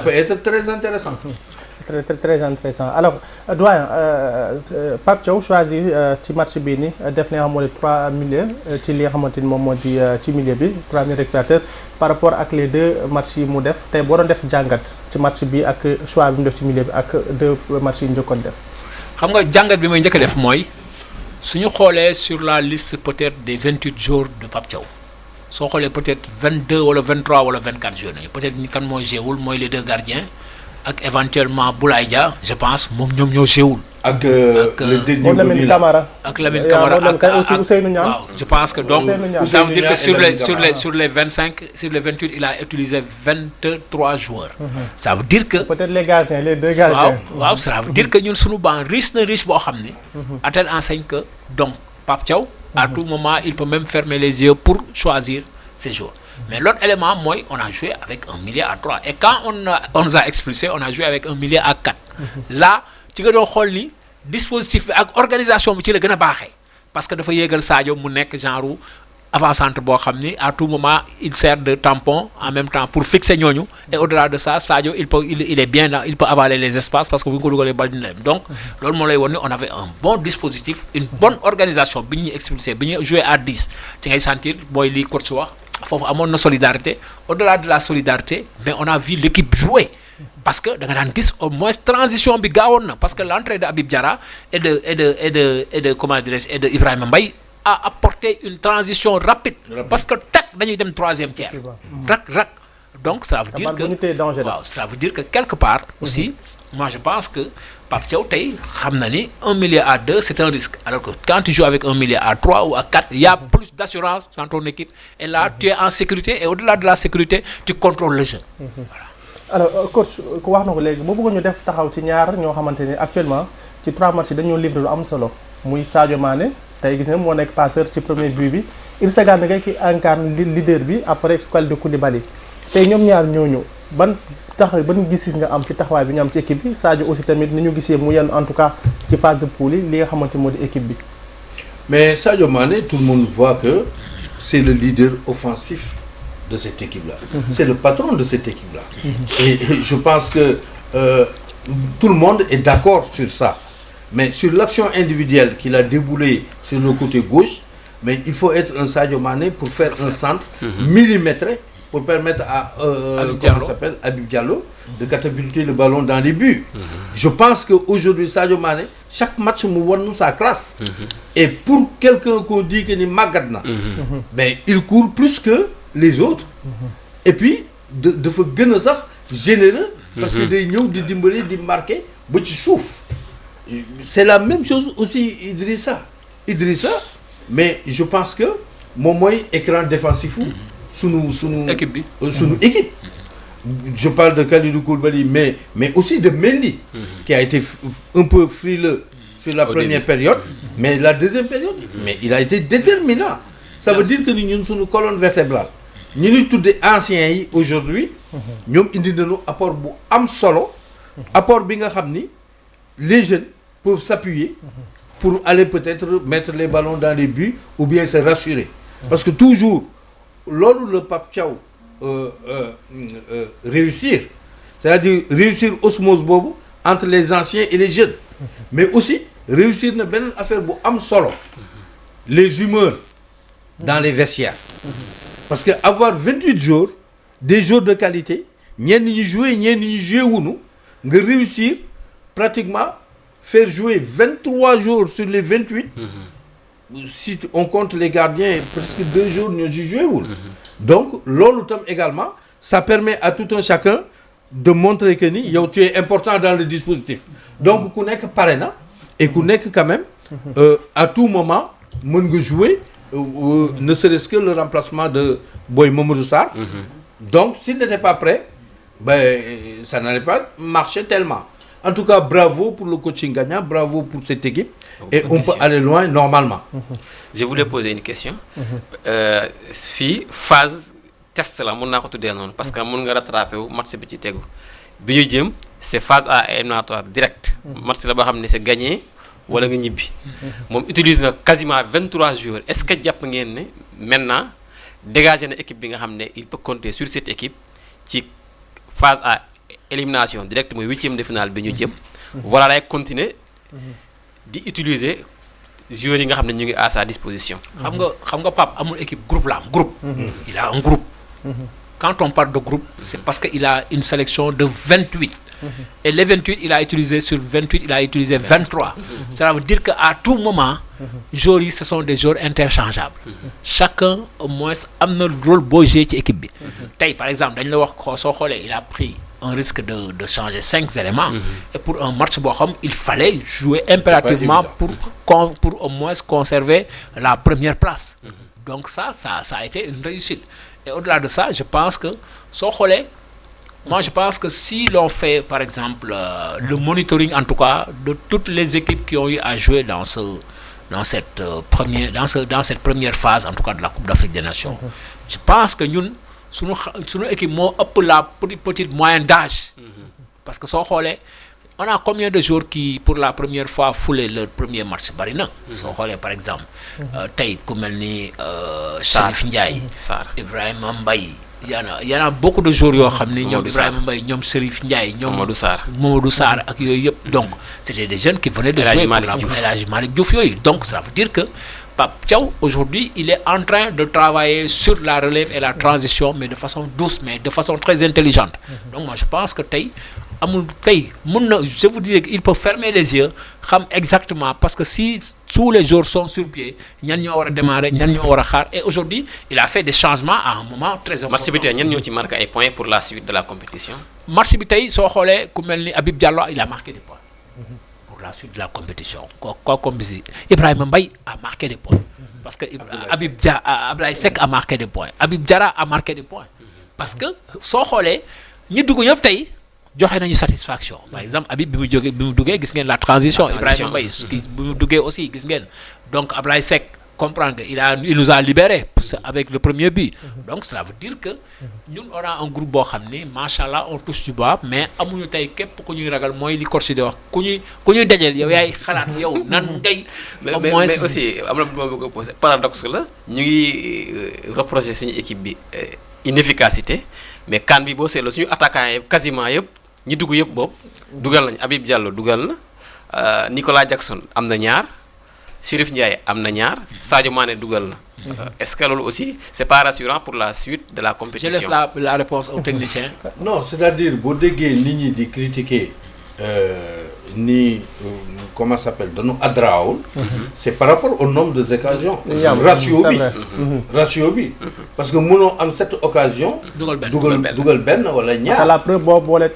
Ça peut être très intéressant. Très intéressant alors doyen Pape Thiaw choisir ci match bii ni def li nga xam moo di 3 milieux ci li nga xamante ni moom moo di ci milieu bi 3 milieux récupérateurs par rapport ak les 2 matchs yi mu def tey boo doon def jàngat ci match bi ak choix bi mu def ci milieu bi ak 2 matchs yi ñu njëkkoon def. xam nga jàngat bi may njëkk a def mooy suñu xoolee sur la liste peut-être des 28 joueurs de Pape Thiaw soo xoolee peut-être 22 wala 23 wala 24 joueurs peut-être ni kan moo jéewul mooy les 2 gardiens. ak éventuellement Boulaye Dia je pense moom ñoom ñoo jéewul. ak le dernier Lamine Camara. ak Lamine Camara ak Ousseynou Niang. waaw je pense que donc ça veut dire que sur les 25 sur les 28 il a utilisé 23 joueurs. ça veut dire que. peut-être les gardiens les 2 gardiens. waaw ça veut dire que ñun suñu banc riche na riche boo xam ne. à telle enseigne que donc Pape Thiaw. à tout moment il peut même fermer les yeux pour choisir ses joueurs. Mais l'autre élément, moi, on a joué avec un milieu à 3. Et quand on nous a expulsés, on a joué avec un milieu à 4. Là, tu vois, le dispositif et l'organisation, c'est le plus important. Parce que il faut que Sadio Mounek, genre, avant-centre, à tout moment, il sert de tampon en même temps pour fixer Nyonyo. Et au-delà de ça, Sadio, il est bien là, il peut avaler les espaces parce que vous avez les balles. Donc, on avait un bon dispositif, une bonne organisation. Bien expulsé, bien joué à 10. Tu vas sentir, boy, li coach faut avoir une solidarité. Au-delà de la solidarité, mais on a vu l'équipe jouer. Parce que dans au moins transition bi gawon parce que l'entrée de Habib Diarra et de comment dirais-je et de Ibrahima Mbaye a apporté une transition rapide. Parce que tac dañuy dem 3e tiers. Rac. Donc ça veut dire que ça veut dire que quelque part aussi moi je pense que Pape Thiaw tey xam na ni un milieu à 2 c'est un risque alors que quand tu joues avec un milieu à 3 ou à 4 il y a plus d'assurance dans ton équipe et là tu es en sécurité et au-delà de la sécurité tu contrôles le jeu. Voilà. Alors coach ku wax na ko léegi bu bëgg ñu def taxaw ci ñaar ñoo xamante ni actuellement ci 3 matchs dañoo livré lu am solo muy Sadio Mané tey gis nga moo nekk passeur ci premier but bi Idrissa Gana Gueye ki incarne leader bi après Kalidou Koulibaly tey ñoom ñaar ñooñu ban gis-gis nga am ci taxawaay bi ñu am ci équipe bi Sadio aussi tamit ni ñu gisee mu yenn en tout cas ci phase de poule yi li nga xamante moo di équipe bi. Mais Sadio Mané, tout le monde voit que c'est le leader offensif de cette équipe-là. C'est le patron de cette équipe-là. Et je pense que tout le monde est d'accord sur ça. Mais sur l'action individuelle qu'il a déboulée sur le côté gauche, mais il faut être un Sadio Mané pour faire un centre millimétré pour permettre à Habib Diallo de catapulter le ballon dans les buts. Je pense qu'aujourd'hui, Sadio Mané, chaque match nous voit sa classe. Et pour quelqu'un qu'on dit qu'il est Magadna, mais il court plus que les autres. Et puis, de faire généreux, parce que des gens de Dimbélé, de marquer, mais tu souffres. C'est la même chose aussi Idrissa, mais je pense que mon moyen écran défensif sous nous équipe. Je parle de Kalidou Koulibaly, mais aussi de Mendy, qui a été un peu frileux sur la première période, mais la deuxième période, mais il a été déterminant. Ça veut dire que nous sommes une colonne vertébrale. Nous tous des anciens aujourd'hui, nous avons un apport am solo, apport bien xamni, les jeunes peuvent s'appuyer pour aller peut-être mettre les ballons dans les buts ou bien se rassurer. Parce que toujours, lors le Pape Thiaw réussir, c'est-à-dire réussir osmose bobu entre les anciens et les jeunes, mais aussi réussir na benen affaire bu am solo, les humeurs dans les vestiaires. Parce que avoir 28 jours, des jours de qualité, ñen ñi jouer wuñu, nga réussir pratiquement faire jouer 23 jours sur les 28. Si on compte les gardiens, presque 2 jours nous joué. Donc, l'automne également, ça permet à tout un chacun de montrer que tu es important dans le dispositif. Donc, qu'on n'est que parrainant et qu'on n'est que quand même, à tout moment, on peut jouer, ne serait-ce que le remplacement de Boy Mamadou Sarr. Donc, s'il n'était pas prêt, ben, ça n'allait pas marcher tellement. En tout cas, bravo pour le coaching gagnant, bravo pour cette équipe. Et on peut aller loin normalement. Je voulais poser une question. Phase test là, parce que mon rattrapé ou match petit tego. C'est phase A éliminatoire direct. Match là bas c'est gagné ou nga ñibi. Mom utilise quasiment 23 jours. Est-ce que japp ngeen né maintenant dégager une équipe bi nga xamné il peut compter sur cette équipe ci phase A élimination directe mooy 8e de finale bi ñu jëm. voilà day continuer di utiliser joueurs yi nga xam ne ñu ngi à sa disposition. xam nga Pape amul équipe groupe la am groupe. il a un groupe. Quand on parle de groupe, c'est parce qu'il a une sélection de 28. Et les 28, il a utilisé sur 28, il a utilisé 23. Cela veut dire qu'à tout moment, joueurs, ce sont des joueurs interchangeables. Chacun, au moins, a un rôle beau jeu dans l'équipe. Par exemple, il a pris un risque de changer 5 éléments. Et pour un match, il fallait jouer impérativement pour au moins conserver la première place. Donc ça a été une réussite. Et au-delà de ça, je pense que moi je pense que si l'on fait par exemple le monitoring en tout cas de toutes les équipes qui ont eu à jouer dans cette première phase en tout cas de la Coupe d'Afrique des Nations, je pense que nous notre équipe moo ëpp la petite moyenne d'âge. Parce que on a combien de joueurs qui pour la première fois foulé leur premier match bari na. soo xoolee par exemple tey ku mel ni Chérif Ndiaye, Ibrahima Mbaye, y en a beaucoup de joueurs yoo xam ni ñoom Ibrahima Mbaye ñoom Chérif Ndiaye ñoom Mamadou Sarr ak yooyu yëpp. Donc c'était des jeunes qui venaient de jouer pour El Hadji Malick Diouf yooyu. Donc ça veut dire que Pape Thiaw aujourd'hui il est en train de travailler sur la relève et la transition, mais de façon douce, mais de façon très intelligente. Donc moi je pense que je vous dis qu'il peut fermer les yeux exactement, parce que si tous les jours sont sur pied, ñan ñoo war a démarrer, ñan ñoo war a xaar. Et aujourd'hui il a fait des changements à un moment très important. Match bi tey ñan ñoo ci marqué ay points pour la suite de la compétition. Match bi tey soo xoolee ku mel ni Habib Diallo il a marqué des points pour la suite de la compétition. Comme Ibrahima Mbaye a marqué des points parce que Ablaye Seck a marqué des points, Habib Diarra a marqué des points parce que soo xoolee ñi dugg ñëpp tey joxe nañu satisfaction. Par exemple Habib bi mu duggee gis ngeen la transition. Ibrahima Mbaye bi mu duggee aussi gis ngeen. Donc Ablaye Seck comprendre que il nous a libéré avec le premier but. Donc cela veut dire que ñun on a un groupe boo xam ni machallah on touche du bois, mais amuñu tey képp ku ñuy ragal mooy li coach di wax ku ñuy dajeel yow yaay xalaat yow nan ngay. au moins mais aussi am na lu ma bëgg a posé paradoxe la ñu ngi reprocher suñu équipe bi inefficacité, mais kan bi boo seetloo suñu attaquant yi quasiment yëpp. ñi dugg yëpp boobu dugal nañ Habib Diallo dugal na Nicolas Jackson am na ñaar, Chérif Ndiaye am na ñaar, Sadio Mané dugal na. Est-ce que loolu aussi c'est pas rassurant pour la suite de la compétition? Je laisse la réponse au technicien. Non, c'est-à-dire boo déggee nit ñi di critiquer ni comment ça s'appelle dañu adrawul. C'est par rapport au nombre de occasions. ratio bi parce que mënoo am 7 occasions. dugal benn wala ñaar. c'est la preuve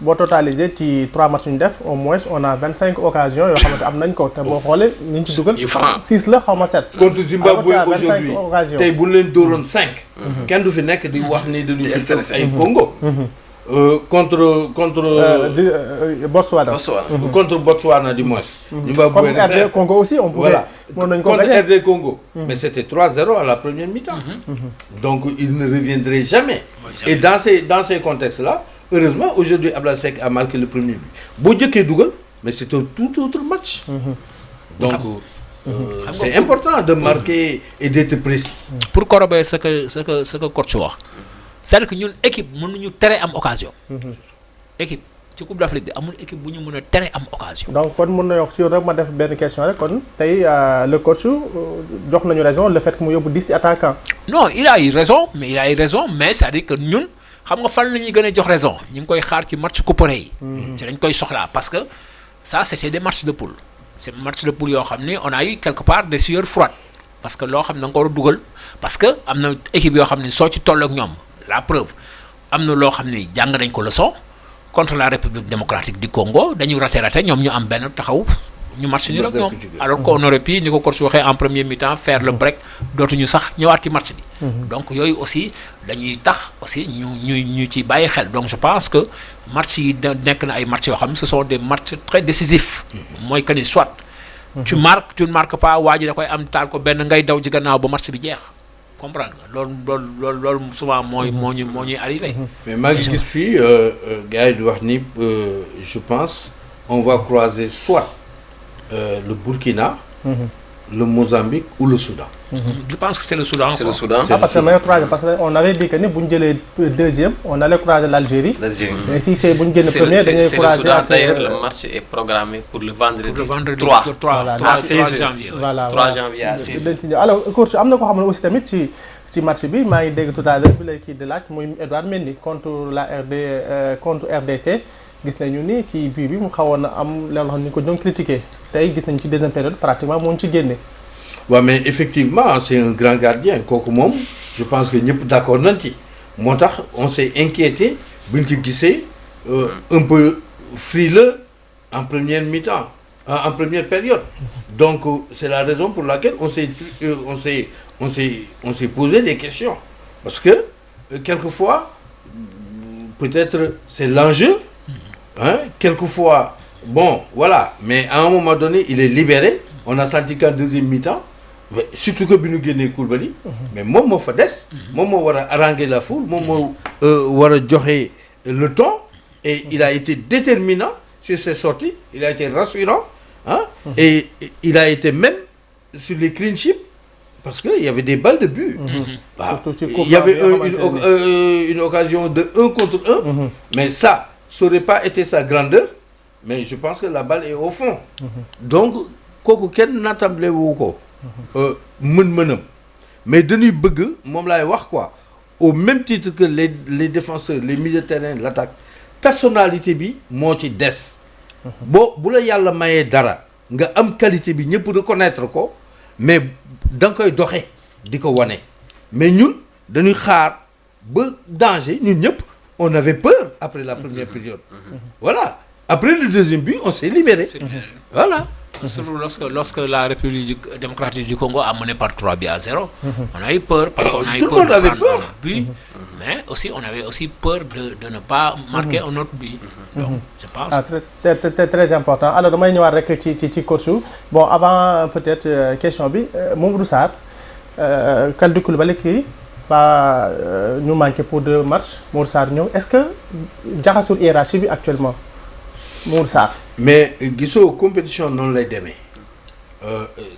boo totalisé ci 3 matchs ñu def au moins on a 25 occasions yoo xamante am nañ ko te boo xoolee ni ñu ci dugal. 6 la xaw ma 7. contre Zimbabwe aujourd'hui tey bu ñu leen dóoroon 5. kenn du fi nekk di wax ni dañuy ay Congo. Contre Botswana. Contre Botswana du moins. Comme RD Congo aussi on pouvait. Voilà. Contre RD Congo. Mais c'était 3-0 à la première mi-temps. Donc il ne reviendrait jamais. Et dans ces contextes-là, heureusement aujourd'hui Ablaye Seck a marqué le premier but. boo jëkkee dugal, mais c'est un tout autre match. Donc c'est important de marquer et d'être précis. Pour corroborer ce que coach wax. C'est-à-dire que ñun équipe mënuñu tere am occasion. Équipe ci Coupe d'Afrique bi amul équipe bu ñu mën a tere am occasion. Donc kon mën na yokk ci yow rek ma def benn question rek kon tey le coach jox nañu raison le fait que mu yóbbu 10 attaquants. Non il a eu raison mais c'est-à-dire que ñun xam nga fan la ñuy gën a jox raison ñu ngi koy xaar ci match couperé yi. ci lañ koy soxlaa parce que ça c'était des matchs de poule. C'est match de poule yoo xam ni on a eu quelque part des sueurs froides parce que loo xam ne da nga ko war a dugal parce que am na équipe yoo xam ne soo ci toll ak ñoom. La preuve am na loo xam ne jàng nañ ko leçon contre la République démocratique du Congo dañu raté ñoom ñu am benn taxaw ñu match ni rek ñoom alors qu'on aurait pu ni ko coach waxee en premier mi-temps faire le break dootuñu sax ñëwaat ci match bi. Donc yooyu aussi dañuy tax aussi ñu ci bàyyi xel. Donc je pense que match yi nekk na ay match yoo xam ne ce sont des matchs très décisifs. mooy que ni soit tu marques tu ne marques pas waa ji da koy am taal ko benn ngay daw ci gannaaw ba match bi jeex. Comprendre nga loolu souvent moo ñuy arrivé. Mais maa ngi gis fii gars yi di wax ni je pense on va croiser soit le Burkina le Mozambique ou le Soudan. Je pense que c'est le Soudan. C'est le quoi. Soudan. C'est- parce que meilleur troisième parce que on avait dit que ni bu ñu jëlee deuxième on allait croiser l'Algérie. L'Algérie. mais si c'est bu ñu génn C'est le, premier dañuy c'est le croiser Soudan. ak. D'ailleurs, le match est programmé pour le vendredi, Pour le vendredi 3. 3 Voilà. 3 À 16 janvier. ouais. voilà 3 janvier à 16. dañ ci ñëw alors coach am na ko xam ne aussi tamit ci match bi maa ngi dégg tout à l'heure bi lay kii di laaj muy Edouard Mendy contre la contre RDC gis nañu ni kii bii bi mu xawoon na am leen xam ni ko doon critiqué tey gis nañu ci deuxième période pratiquement moo ñu ci génne. Ouais, mais effectivement c'est un grand gardien kooku moom je pense que ñëpp d'accord nañ ci moo tax on s'est inquiété buñ ko gisee un peu frileux en première mi-temps en première période donc c'est la raison pour laquelle on s'est posé des questions parce que quelquefois peut-être c'est l'enjeu hein quelquefois bon voilà mais à un moment donné il est libéré on a senti qu'en deuxième mi-temps mais surtout que bi ñu génnee Koulibaly mais moom moo fa des moom moo war a haranguer la foule moom moo war a joxe le ton et il a été déterminant sur ses sorties il a été rassurant hein et il a été même sur les clean sheets parce que il y avait des balles de but waaw il y avait une occasion de 1 contre 1 mais ça aurait pas été sa grandeur mais je pense que la balle est au fond donc kooku kenn natable wu ko mën-mënam mais dañuy bëgg moom laay wax quoi au même titre que les défenseurs les milieux de terrain l'attaque personnalité bi moo ci des boo bu la yàlla mayee dara nga am qualité bi ñëpp reconnaître ko mais da nga koy doxe di ko wane mais ñun dañuy xaar ba danger ñun ñëpp on avait peur après la première période voilà après le deuxième but on s'est libéré voilà. Surtout lorsque la République démocratique du Congo a mené par 3 buts à 0, on a eu peur parce qu'on a eu Tout le peur monde de avait prendre peur. un but, mais aussi on avait aussi peur de ne pas marquer un autre but. Donc je pense. Ah, très important alors damay ñëwaat rek ci coach bon avant peut-être question bi Mamadou Sarr Kalidou Koulibaly kii va ñu manqué pour 2 matchs Mamadou Sarr ñëw est-ce que jaxasul hiérarchie bi actuellement Mamadou Sarr. mais gisoo compétition noonu lay demee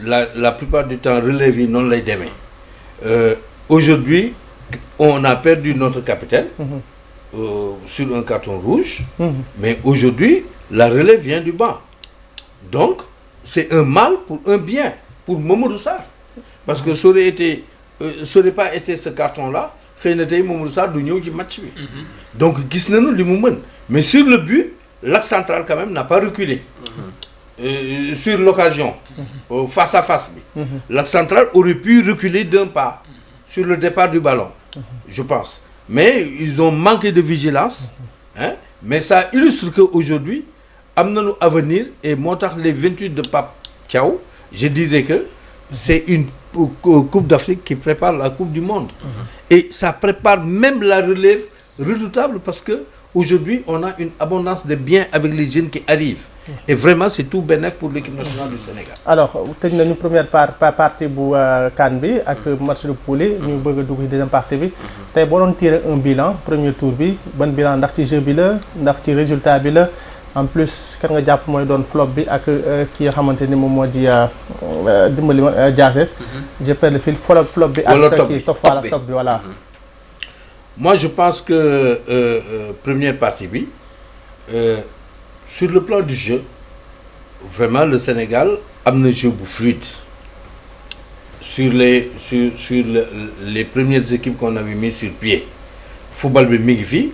la plupart du temps relève yi noonu lay demee aujourd'hui on a perdu notre capitaine sur un carton rouge mais aujourd'hui la relève vient du banc donc c'est un mal pour un bien pour Mamadou Sarr parce que ça aurait pas été ce carton là xëy na tey Mamadou Sarr du ñëw ci match bi donc gis nañu li mu mën mais sur le but l'axe central quand même n'a pas reculé sur l'occasion face à face bi l'axe central aurait pu reculer d'un pas sur le départ du ballon je pense mais ils ont manqué de vigilance hein mais ça illustre que aujourd'hui am nañu avenir et moo tax les 28 de Pape Thiaw je disais que c'est une Coupe d'Afrique qui prépare la Coupe du Monde et ça prépare même la relève redoutable parce que aujourd'hui on a une abondance de biens avec les jeunes qui arrivent et vraiment c'est tout bénéf pour l'équipe nationale du Sénégal. alors tëj nañu première partie bu CAN bi ak match de poule ñu bëgg a dugg ci deuxième partie bi tey boo doon tirer un bilan premier tour bi ban bilan ndax ci jeu bi la ndax ci résultat bi la en plus kan nga jàpp mooy doon flop bi ak ki nga xamante ni moom moo di dimbali ma Diassé. je perds le fil flop bi ak sa kii top bi voilà. Moi je pense que première partie bi sur le plan du jeu vraiment le Sénégal am na jeu bu fluide sur les premières équipes qu'on avait mis sur pied football bi mi ngi fi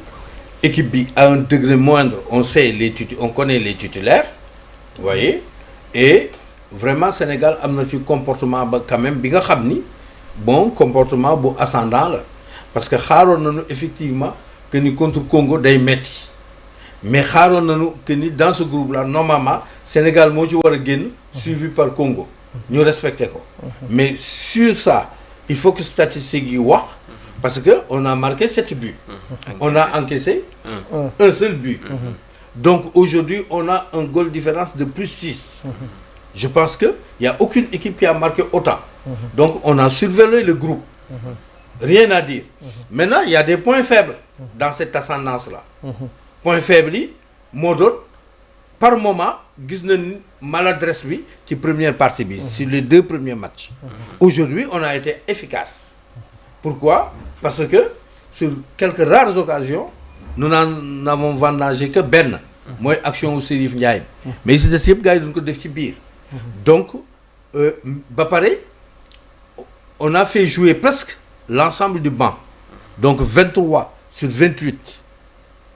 équipe bi à un degré moindre on connaît les titulaires vous voyez et vraiment Sénégal am na ci comportement ba quand même bi nga xam ni bon comportement bu ascendant la parce que xaaroon nañu effectivement que ni contre Congo day metti mais xaaroon nañu que ni dans ce groupe là normalement Sénégal moo ci war a génn suivi par Congo ñu respecté ko mais sur ça il faut que statistiques yi wax parce que on a marqué 7 buts on a encaissé un seul but donc aujourd'hui on a un goal différence de plus 6 je pense que il y a aucune équipe qui a marqué autant donc on a surveillé le groupe rien à dire maintenant il y a des points faibles dans cette ascendance là points faibles yi moo doon par moment gis nañ maladresse bi ci première partie bi sur les 2 premiers matchs. Aujourd'hui on a été efficace. Pourquoi? Parce que sur quelques rares occasions nous n'en avons vendangé que benn. mooy action wu Serif Ndiaye. mais si des yëpp gars yi dañ ko def ci biir. donc ba pare on a fait jouer presque l'ensemble du banc. donc 23 sur 28.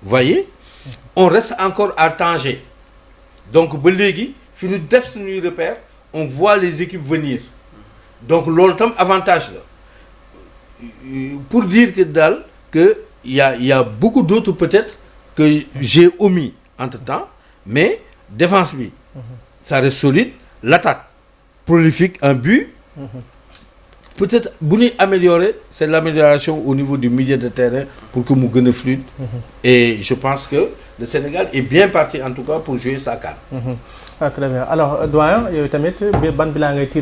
vous voyez on reste encore à Tanger. donc ba léegi fi ñu def suñuy repère on voit les équipes venir. donc loolu tam avantage la. pour dire que daal que il y a beaucoup d'autres peut-être que j'ai omis entre-temps mais défense bi ça reste solide, l'attaque prolifique, un but. Peut-être bu ñuy améliorer c'est l'amélioration au niveau du milieu de terrain pour que mu gën a fluide. Et je pense que le Sénégal est bien parti en tout cas pour jouer sa CAN. Ah, très bien alors doyen yow tamit ban bilan ngay tiré